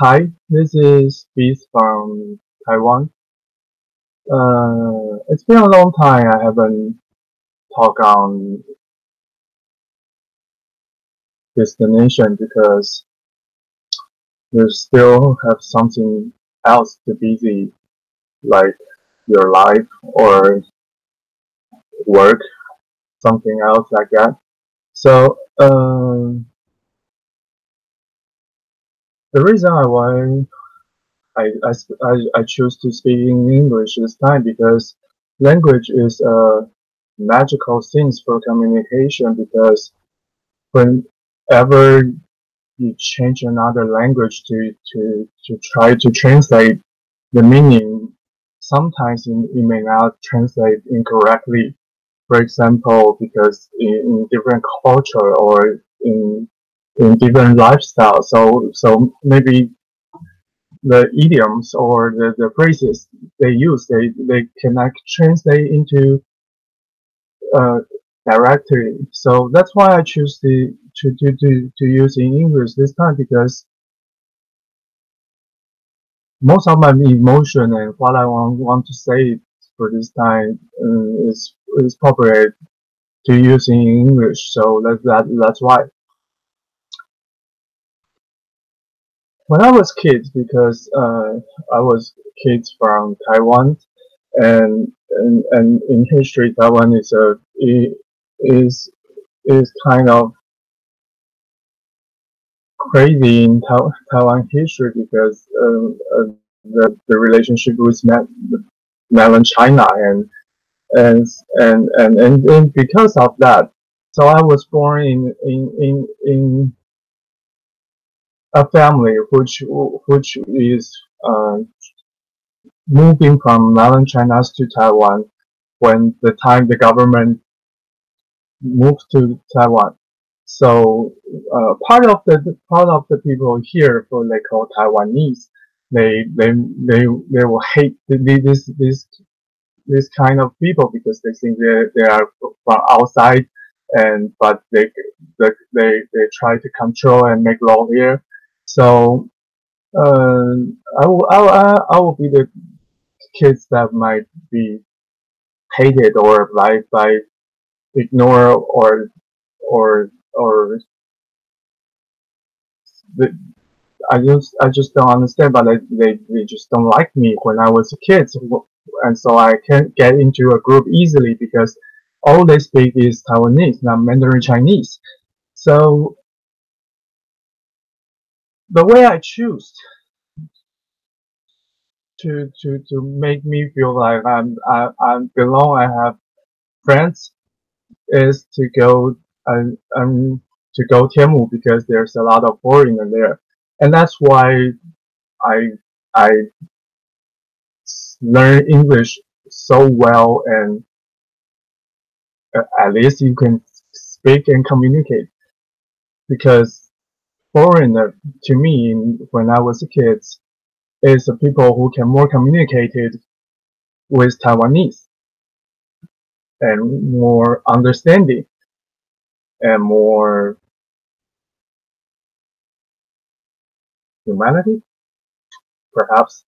Hi, this is Beast from Taiwan. It's been a long time I haven't talked on destination because you still have something else to busy, like your life or work, something else like that. So the reason I choose to speak in English this time because language is a magical thing for communication because whenever you change another language to try to translate the meaning, sometimes it may not translate incorrectly. For example, because in different culture or in different lifestyle, so maybe the idioms or the phrases they use, they cannot translate into uh, directly. So that's why I choose to use in English this time because most of my emotion and what I want to say for this time is appropriate to use in English. So that's why. When I was kids, because I was kids from Taiwan, and in history, Taiwan is is kind of crazy in Taiwan history because the relationship with mainland China and and because of that, so I was born in a family which is moving from mainland China to Taiwan when the time the government moved to Taiwan. So part of the people here, who they call Taiwanese, they will hate this kind of people because they think they are from outside, and but they try to control and make law here. So I will be the kids that might be hated or by ignore or the, I just don't understand, but they just don't like me when I was a kid, and so I can't get into a group easily because all they speak is Taiwanese, not Mandarin Chinese. So the way I choose to make me feel like I belong, I have friends, is to go to go Tianmu because there's a lot of foreigner there, and that's why I I learn English so well, and at least you can speak and communicate. Because foreigner to me, when I was a kid, is the people who can more communicated with Taiwanese and more understanding and more humanity, perhaps.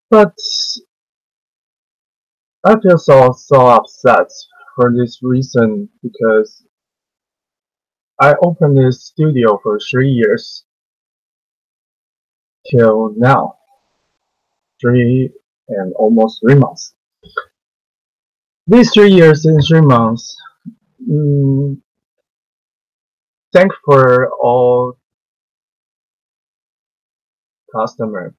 But I feel so upset for this reason because I opened this studio for 3 years till now, 3 and almost 3 months. These 3 years and 3 months, mm, thank for all customers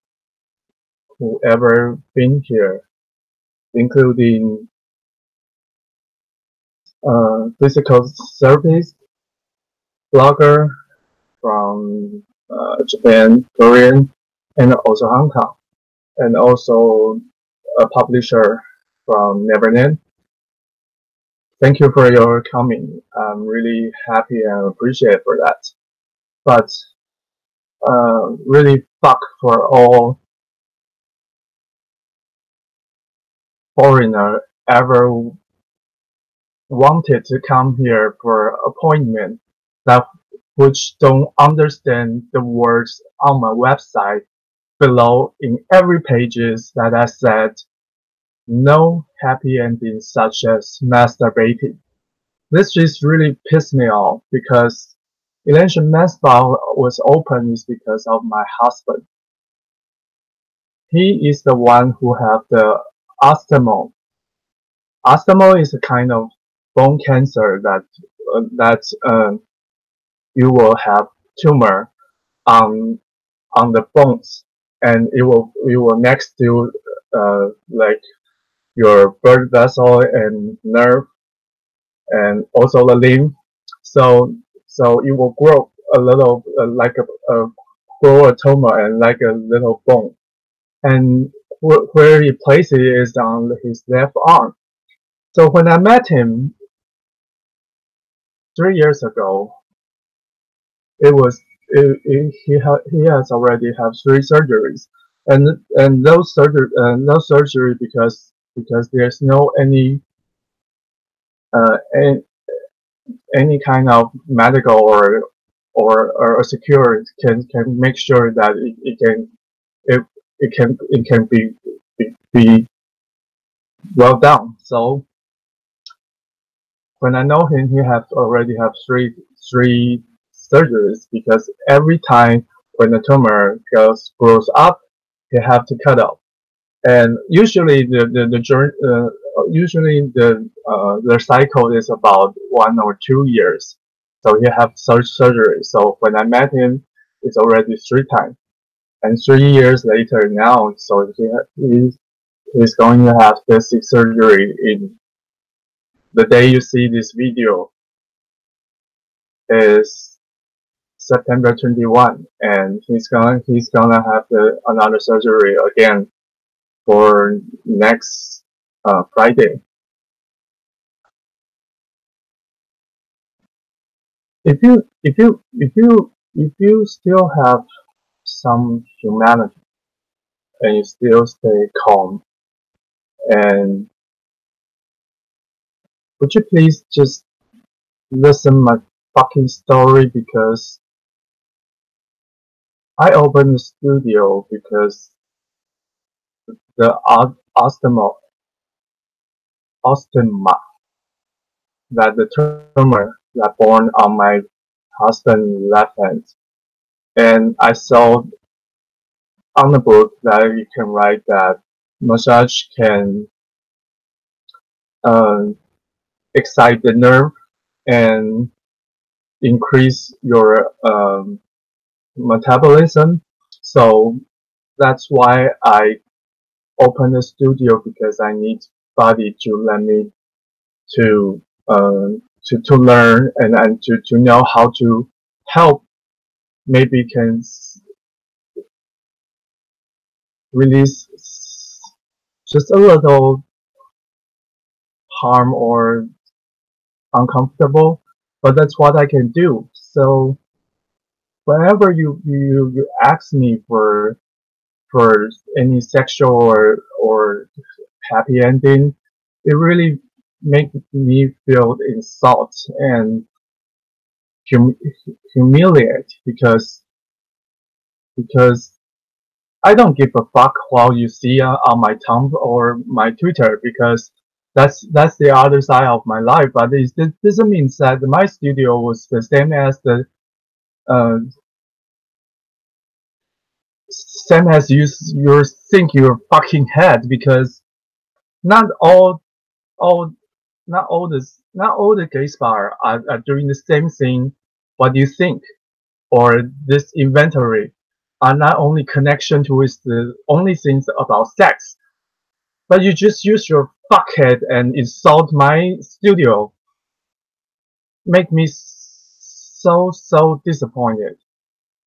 who ever been here, including physical service blogger from Japan, Korean, and also Hong Kong, and also a publisher from Neverland. Thank you for your coming. I'm really happy and appreciate for that. But really fuck for all foreigner ever wanted to come here for appointment that which don't understand the words on my website below in every pages that I said no happy endings such as masturbating. This just really pissed me off because IllansionMenSpa was open is because of my husband. He is the one who have the ostemo. Ostemo is a kind of bone cancer that you will have tumor on the bones, and it will next to like your blood vessel and nerve and also the limb. So it will grow a little like grow a tumor and like a little bone. And where he placed it is on his left arm. So when I met him 3 years ago, he has already had 3 surgeries, and those surgery because there's no any kind of medical or secure can make sure that it can be well done. So when I know him, he have already have three surgeries because every time when the tumor grows up, he have to cut off. And usually the cycle is about 1 or 2 years. So he have surgery. So when I met him, it's already 3 times. And 3 years later now, so he's going to have the 6th surgery in the day you see this video is September 21, and he's gonna have another surgery again for next Friday. If you still have some humanity and you still stay calm, and would you please just listen my fucking story, because I opened the studio because the ostema that the tumor that born on my husband's left hand, and I saw on the book that you can write that massage can excite the nerve and increase your metabolism. So that's why I opened the studio, because I need body to let me to learn and to know how to help, maybe can release just a little harm or uncomfortable, but that's what I can do. So whenever you ask me for any sexual or happy ending, it really makes me feel insult and humiliate, because I don't give a fuck what you see on my Tumblr or my Twitter, because that's the other side of my life. But this doesn't mean that my studio was the same as the same as you think your fucking head, because not all the gay spa are doing the same thing. What do you think? Or this inventory are not only connection to the only things about sex, but you just use your fuckhead and insult my studio. Make me so disappointed.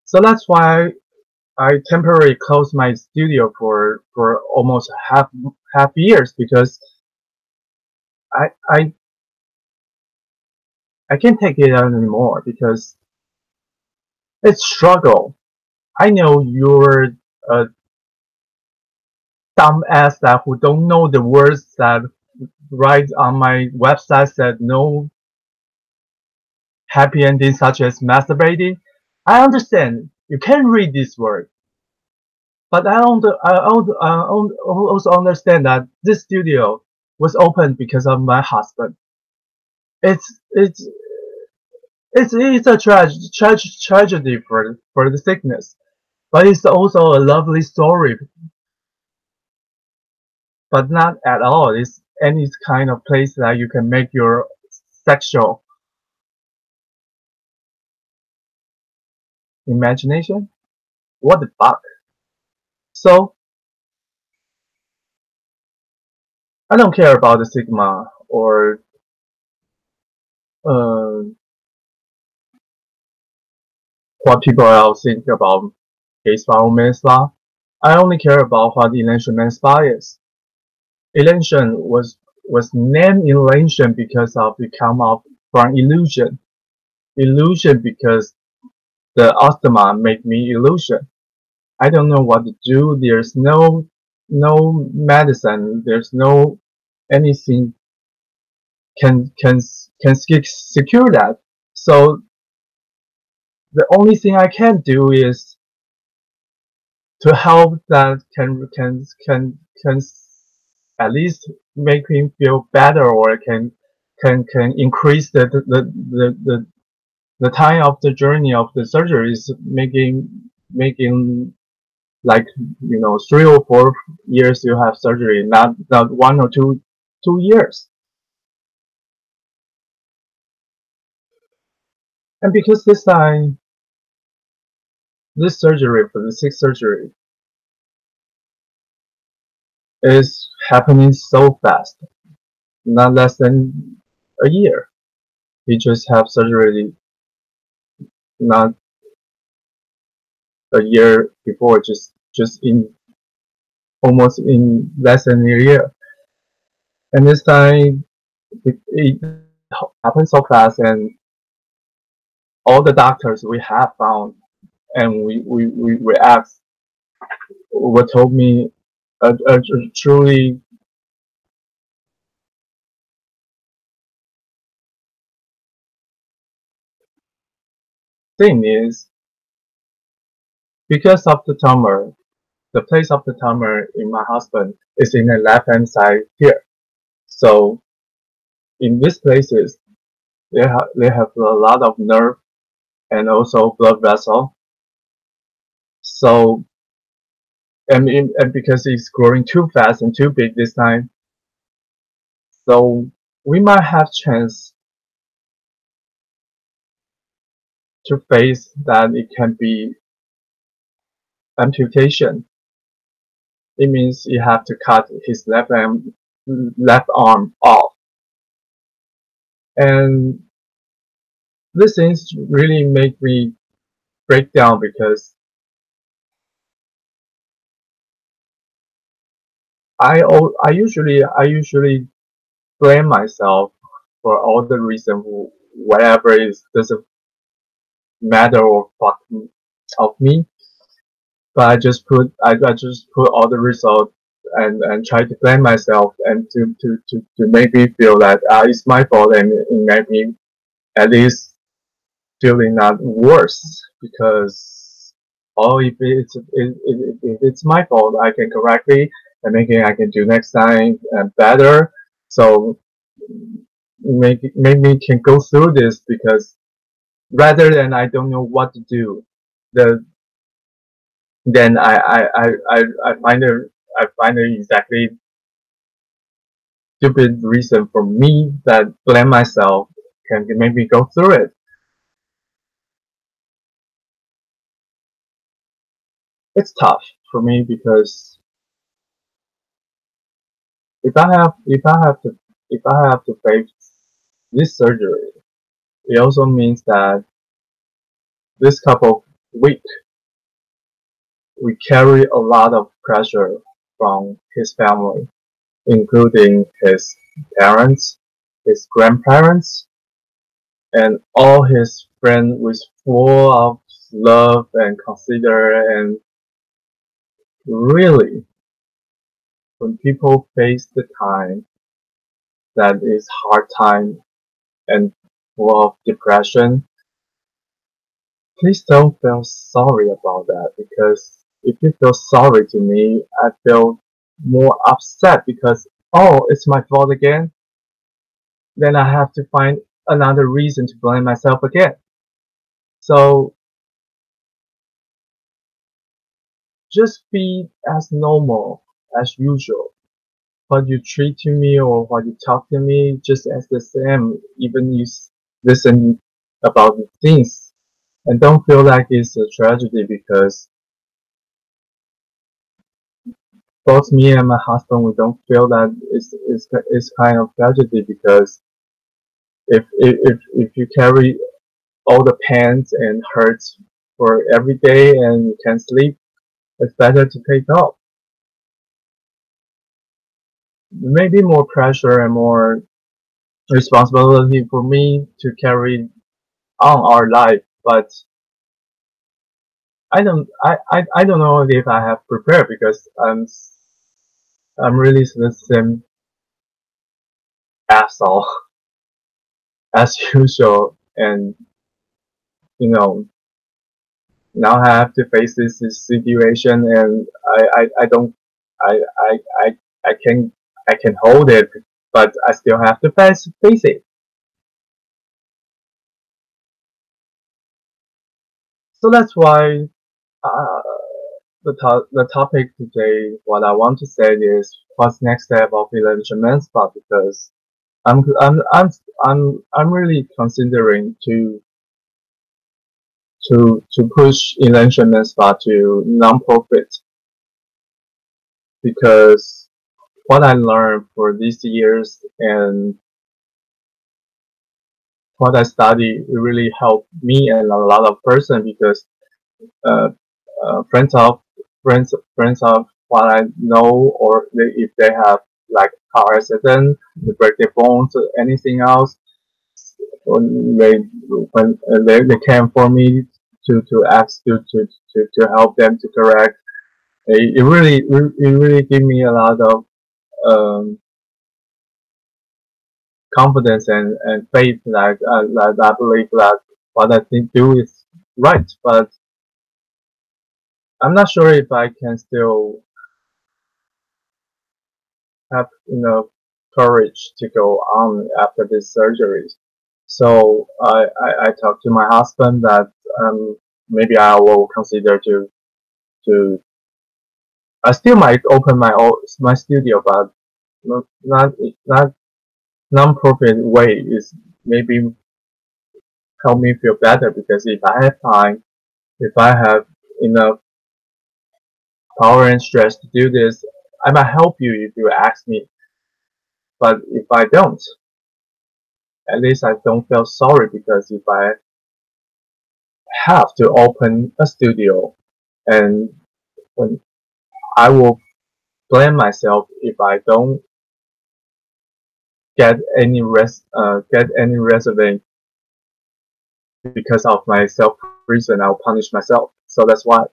So that's why I temporarily closed my studio for almost half years, because I can't take it anymore, because it's struggle. I know you're a dumb ass that who don't know the words that write on my website said no happy endings such as masturbating. I understand you can read this word, but I also understand that this studio was opened because of my husband. It's a tragedy for the sickness, but it's also a lovely story. But not at all. It's any kind of place that you can make your sexual imagination. What the fuck? So I don't care about the stigma or what people else think about gay spa or men's spa. I only care about what IllansionMenSpa is. Illansion was named Illansion because of it come up from illusion. Illusion because the asthma make me illusion. I don't know what to do. There's no medicine. There's no anything can secure that. So the only thing I can do is to help that can at least make him feel better, or can increase the time of the journey of the surgery, is making like 3 or 4 years you have surgery, not 1 or 2 years. And because this time, this surgery, for the sixth surgery, is happening so fast, not less than a year. He just have surgery not a year before, just in almost in less than a year. And this time it happened so fast, and all the doctors we have found and we asked were told me a truly thing is, because of the tumor, the place of the tumor in my husband is in the left hand side here. So in these places, they have a lot of nerve and also blood vessel. So and because it's growing too fast and too big this time, so we might have chance to face that it can be amputation. It means you have to cut his left arm off. And these things really make me break down, because I usually blame myself for all the reason, whatever is doesn't matter or fuck of me. But I just put all the results and try to blame myself, and to make me feel that it's my fault, and it made me at least feeling not worse, because if it's my fault, I can correctly, and maybe I can do next time and better. So maybe can go through this, because rather than I don't know what to do, then I find it exactly stupid reason for me that blame myself can make me go through it. It's tough for me, because if I have to face this surgery, it also means that this couple of weeks we carry a lot of pressure from his family, including his parents, his grandparents, and all his friends, with full of love and consider. And really, when people face the time that is hard time, and full of depression, please don't feel sorry about that, because if you feel sorry to me, I feel more upset because, oh, it's my fault again. Then I have to find another reason to blame myself again. So just be as normal as usual. What you treat to me or what you talk to me, just as the same, even you listen about the things. And don't feel like it's a tragedy, because both me and my husband, we don't feel that it's kind of tragedy, because if you carry all the pains and hurts for every day and you can't sleep, it's better to take off. Maybe more pressure and more responsibility for me to carry on our life, but I don't know if I have prepared, because I'm really the same asshole as usual, and you know, now I have to face this situation, and I don't I I I I can hold it, but I still have to face it. So that's why uh, the topic today, what I want to say is what's next step of IllansionMenSpa, because I'm I'm I'm I'm really considering to push IllansionMenSpa to non-profit, because what I learned for these years and what I study, it really helped me and a lot of person, because uh, friends of friends of what I know, or if they have like car accident, they break their bones or anything else, when they came for me to ask to help them to correct. It really gave me a lot of um, confidence and faith that I believe that what I think do is right. But I'm not sure if I can still have enough courage to go on after this surgery. So I talked to my husband that maybe I will consider to I still might open my studio, but not non-profit way is maybe help me feel better, because if I have time, if I have enough power and stress to do this, I might help you if you ask me. But if I don't, at least I don't feel sorry, because if I have to open a studio, and when I will blame myself if I don't get any reservation because of my self reason, I'll punish myself. So that's why.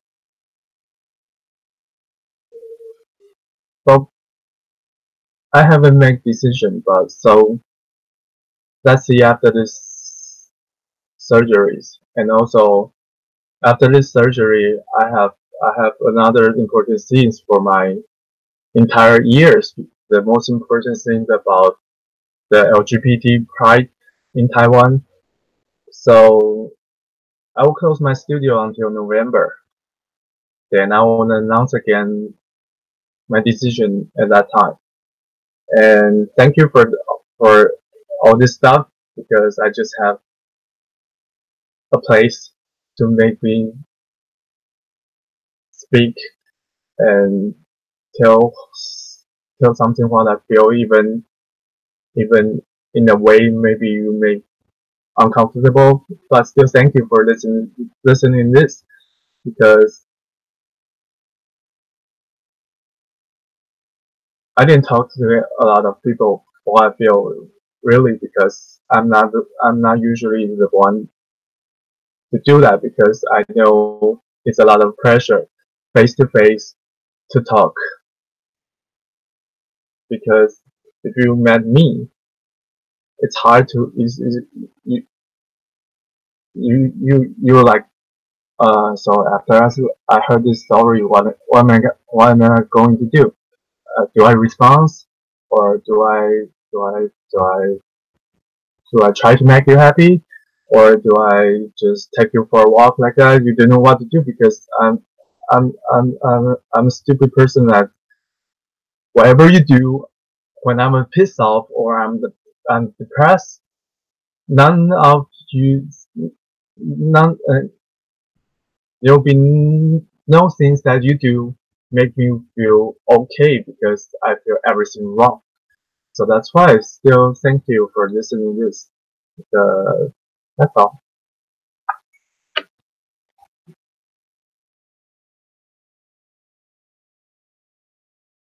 Well, I haven't made decision, but so let's see after this surgeries, and also after this surgery, I have another important things for my entire years. The most important thing about the LGBT pride in Taiwan. So I will close my studio until November. Then I will announce again my decision at that time. And thank you for all this stuff, because I just have a place to make me speak and tell tell something what I feel, even in a way maybe you may uncomfortable, but still thank you for listening this, because I didn't talk to a lot of people what I feel, really, because I'm not usually the one to do that, because I know it's a lot of pressure face to face to talk, because if you met me, it's hard to you like so after I heard this story, what am I going to do? Do I respond, or do I try to make you happy, or do I just take you for a walk like that? You don't know what to do because I'm a stupid person that whatever you do, when I'm pissed off or I'm depressed, none of you none there'll be no things that you do make me feel okay because I feel everything wrong. So that's why still thank you for listening this. That's all.